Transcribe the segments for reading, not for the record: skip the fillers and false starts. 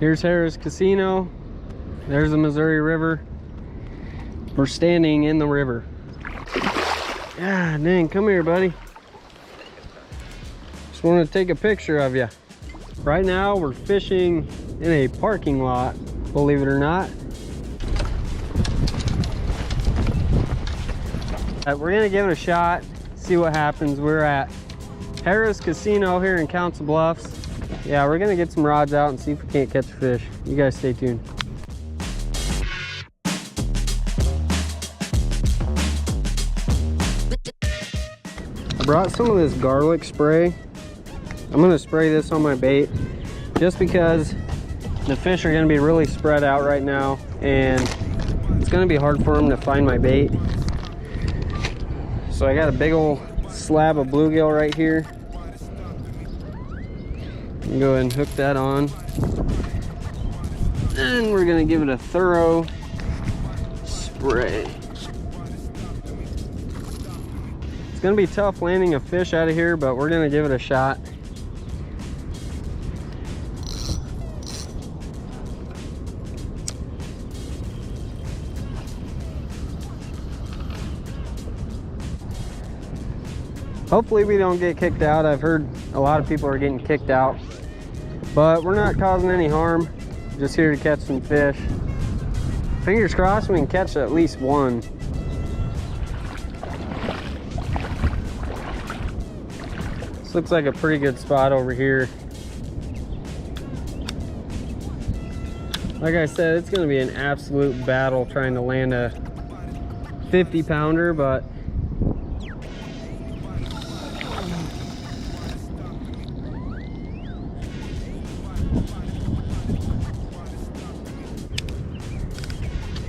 Here's Harris Casino. There's the Missouri River. We're standing in the river. Ah, dang, come here, buddy. Just want to take a picture of you. Right now, we're fishing in a parking lot, believe it or not. We're gonna give it a shot, see what happens. We're at Harris Casino here in Council Bluffs. Yeah, we're gonna get some rods out and see if we can't catch a fish. You guys stay tuned. I brought some of this garlic spray. I'm gonna spray this on my bait just because the fish are gonna be really spread out right now and it's gonna be hard for them to find my bait. So I got a big old slab of bluegill right here. Go ahead and hook that on. And we're gonna give it a thorough spray. It's gonna be tough landing a fish out of here, but we're gonna give it a shot. Hopefully we don't get kicked out. I've heard a lot of people are getting kicked out, but we're not causing any harm. Just here to catch some fish. Fingers crossed we can catch at least one. This looks like a pretty good spot over here. Like I said, it's gonna be an absolute battle trying to land a 50 pounder, but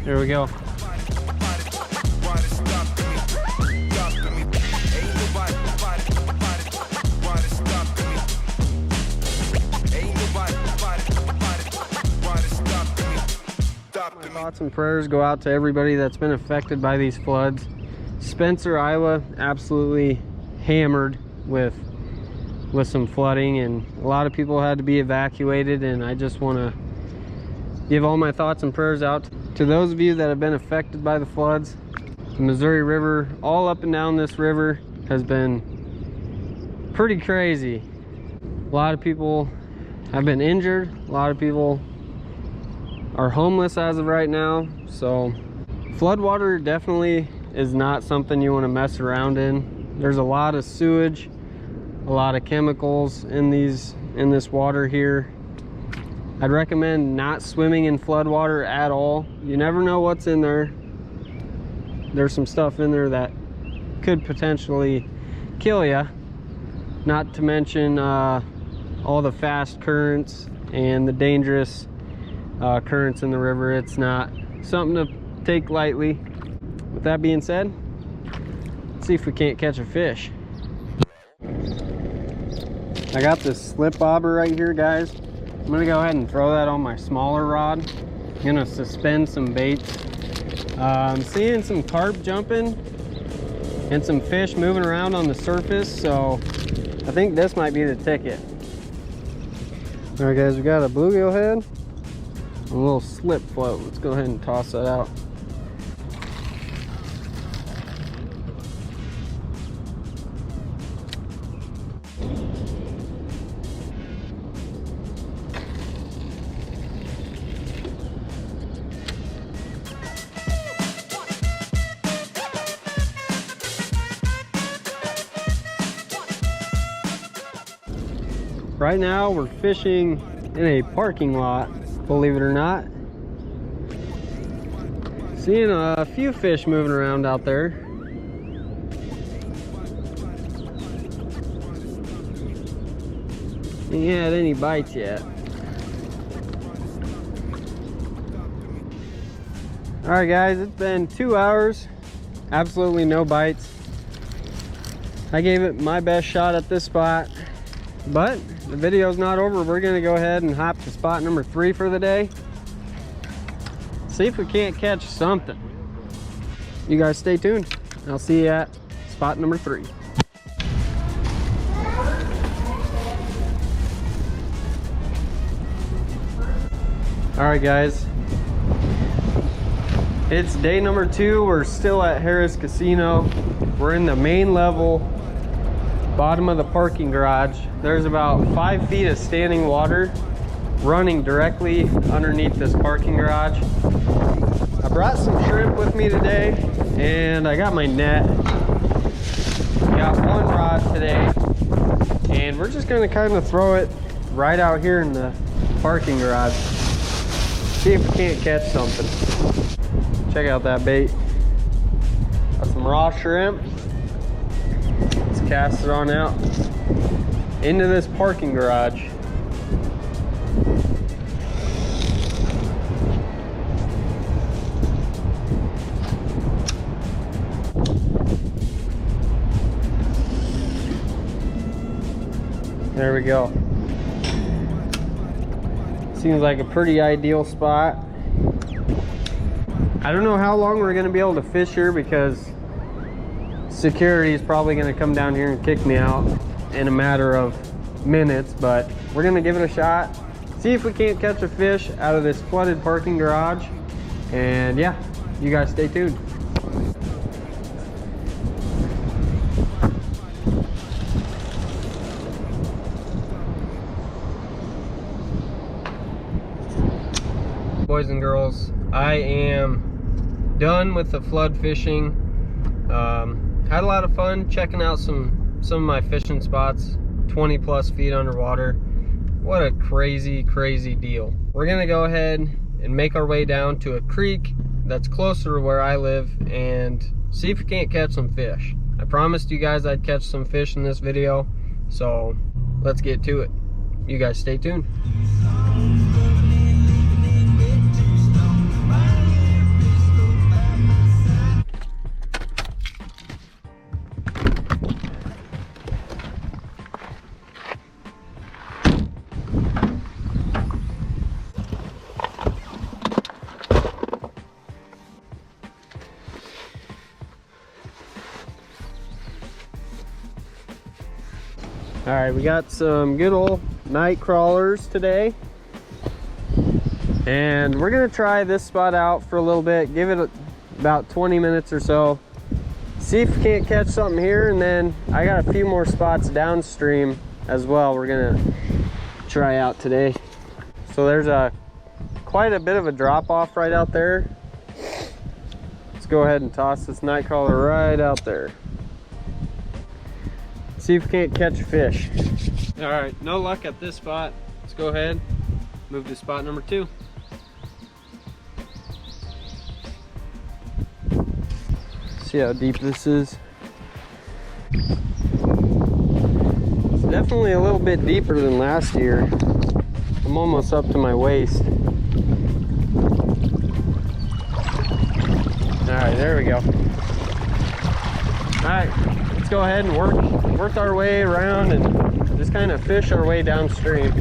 here we go. My thoughts and prayers go out to everybody that's been affected by these floods. Spencer, Iowa, absolutely hammered with some flooding, and a lot of people had to be evacuated, and I just want to give all my thoughts and prayers out to those of you that have been affected by the floods. The Missouri River, all up and down this river, has been pretty crazy. A lot of people have been injured. A lot of people are homeless as of right now. So floodwater definitely is not something you want to mess around in. There's a lot of sewage, a lot of chemicals in this water here. I'd recommend not swimming in floodwater at all. You never know what's in there. There's some stuff in there that could potentially kill you. Not to mention all the fast currents and the dangerous currents in the river. It's not something to take lightly. With that being said, let's see if we can't catch a fish. I got this slip bobber right here, guys. I'm gonna go ahead and throw that on my smaller rod. I'm gonna suspend some baits. I'm seeing some carp jumping and some fish moving around on the surface, so I think this might be the ticket. All right, guys, we got a bluegill head, a little slip float. Let's go ahead and toss that out. Right now we're fishing in a parking lot, believe it or not. Seeing a few fish moving around out there. Ain't had any bites yet. Alright guys, it's been 2 hours, absolutely no bites. I gave it my best shot at this spot, but the video's not over. We're gonna go ahead and hop to spot number 3 for the day. See if we can't catch something. You guys stay tuned. I'll see you at spot number 3. All right, guys. It's day number 2. We're still at Harris Casino. We're in the main level, bottom of the parking garage. There's about 5 feet of standing water running directly underneath this parking garage. I brought some shrimp with me today, and I got my net. Got 1 rod today, and we're just gonna kind of throw it right out here in the parking garage. See if we can't catch something. Check out that bait. Got some raw shrimp. Let's cast it on out into this parking garage. There we go. Seems like a pretty ideal spot. I don't know how long we're gonna be able to fish here because security is probably gonna come down here and kick me out in a matter of minutes, but we're gonna give it a shot. See if we can't catch a fish out of this flooded parking garage. And yeah, you guys stay tuned. Boys and girls, I am done with the flood fishing. Had a lot of fun checking out some of my fishing spots, 20 plus feet underwater. What a crazy deal. We're gonna go ahead and make our way down to a creek that's closer to where I live and see if we can't catch some fish. I promised you guys I'd catch some fish in this video, so let's get to it. You guys stay tuned. All right, we got some good old night crawlers today, and we're gonna try this spot out for a little bit, give it about 20 minutes or so, see if we can't catch something here, and then I got a few more spots downstream as well we're gonna try out today. So there's quite a bit of a drop off right out there. Let's go ahead and toss this night crawler right out there. See if we can't catch fish. All right, no luck at this spot. Let's go ahead, move to spot number 2. See how deep this is. It's definitely a little bit deeper than last year. I'm almost up to my waist. All right, there we go. All right, let's go ahead and work our way around and just kind of fish our way downstream.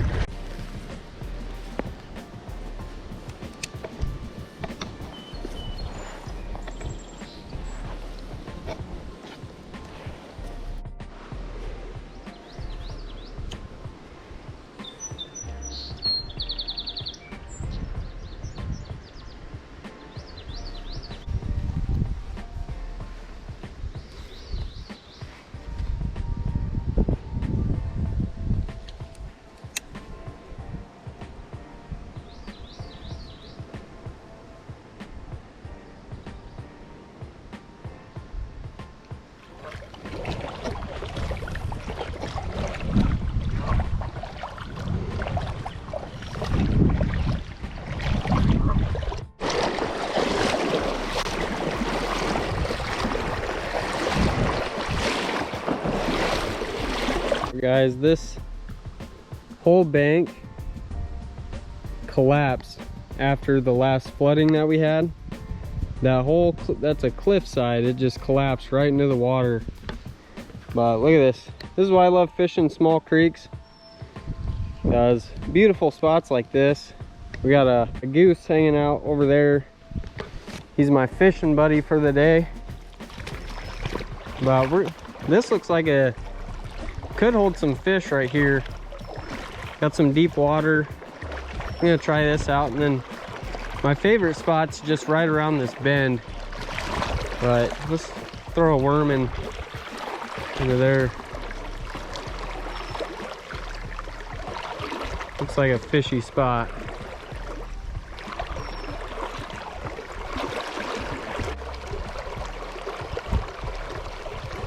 Guys, this whole bank collapsed after the last flooding that we had. That's a cliffside. It just collapsed right into the water. But look at this. This is why I love fishing small creeks. Because beautiful spots like this. We got a goose hanging out over there. He's my fishing buddy for the day. But this looks like could hold some fish right here. Got some deep water. I'm gonna try this out and then My favorite spot's just right around this bend, but let's throw a worm into there. Looks like a fishy spot.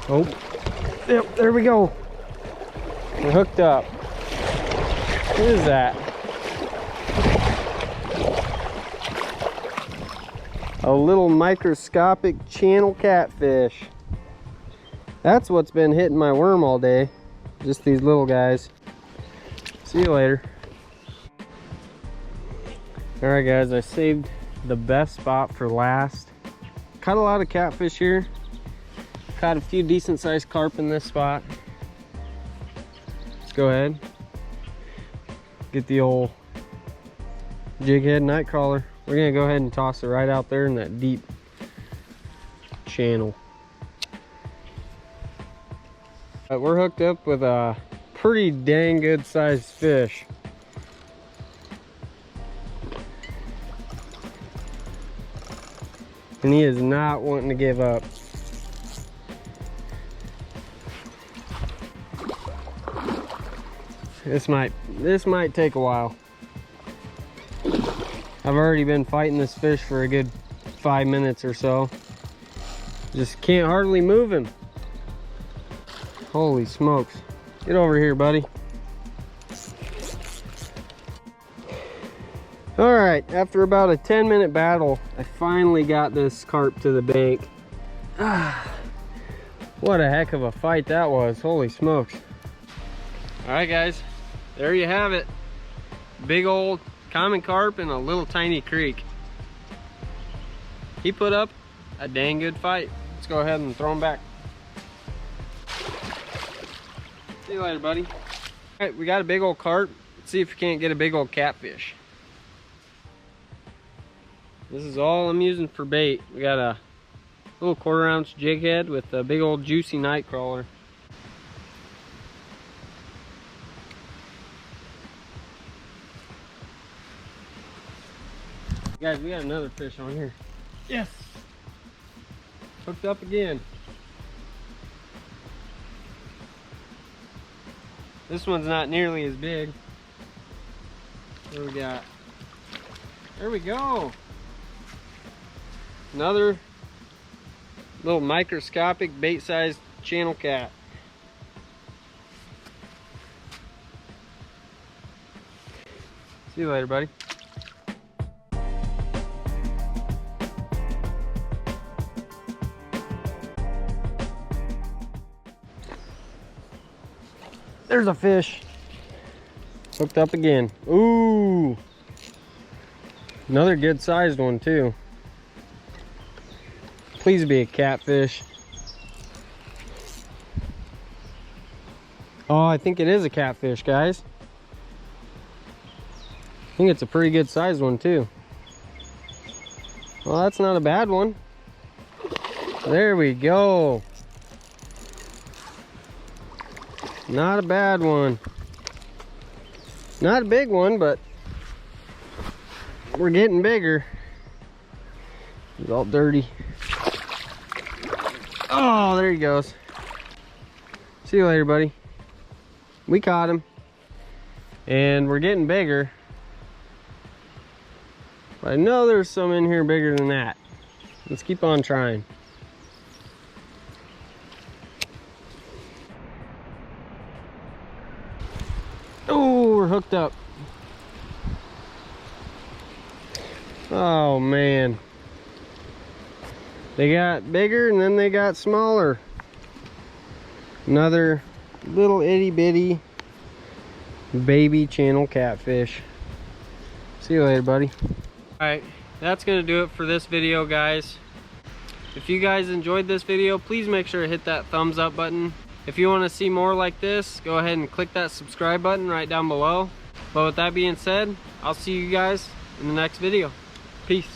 Oh, yep, there we go. We're hooked up. What is that? A little microscopic channel catfish. That's what's been hitting my worm all day. Just these little guys. See you later. Alright guys, I saved the best spot for last. Caught a lot of catfish here. Caught a few decent sized carp in this spot. Let's go ahead. Get the old jig head night crawler. We're gonna go ahead and toss it right out there in that deep channel. We're hooked up with a pretty dang good sized fish. And he is not wanting to give up. This might take a while. I've already been fighting this fish for a good 5 minutes or so. Just can't hardly move him. Holy smokes. Get over here, buddy. All right, after about a 10-minute battle, I finally got this carp to the bank. What a heck of a fight that was. Holy smokes. All right, guys, there you have it. Big old common carp in a little tiny creek. He put up a dang good fight. Let's go ahead and throw him back. See you later, buddy. All right, we got a big old carp. Let's see if we can't get a big old catfish. This is all I'm using for bait. We got a little 1/4 ounce jig head with a big old juicy night crawler. Guys, we got another fish on here. Yes! Hooked up again. This one's not nearly as big. What do we got? There we go! Another little microscopic bait-sized channel cat. See you later, buddy. There's a fish. Hooked up again. Ooh. Another good sized one too. Please be a catfish. Oh, I think it is a catfish, guys. I think it's a pretty good sized one too. Well, that's not a bad one. There we go. Not a bad one. Not a big one, but we're getting bigger. He's all dirty. Oh, there he goes. See you later, buddy. We caught him. And we're getting bigger. But I know there's some in here bigger than that. Let's keep on trying. Oh, we're hooked up. Oh man, they got bigger and then they got smaller. Another little itty bitty baby channel catfish. See you later, buddy. All right, that's gonna do it for this video, guys. If you guys enjoyed this video, please make sure to hit that thumbs up button. If you want to see more like this, go ahead and click that subscribe button right down below. But with that being said, I'll see you guys in the next video. Peace.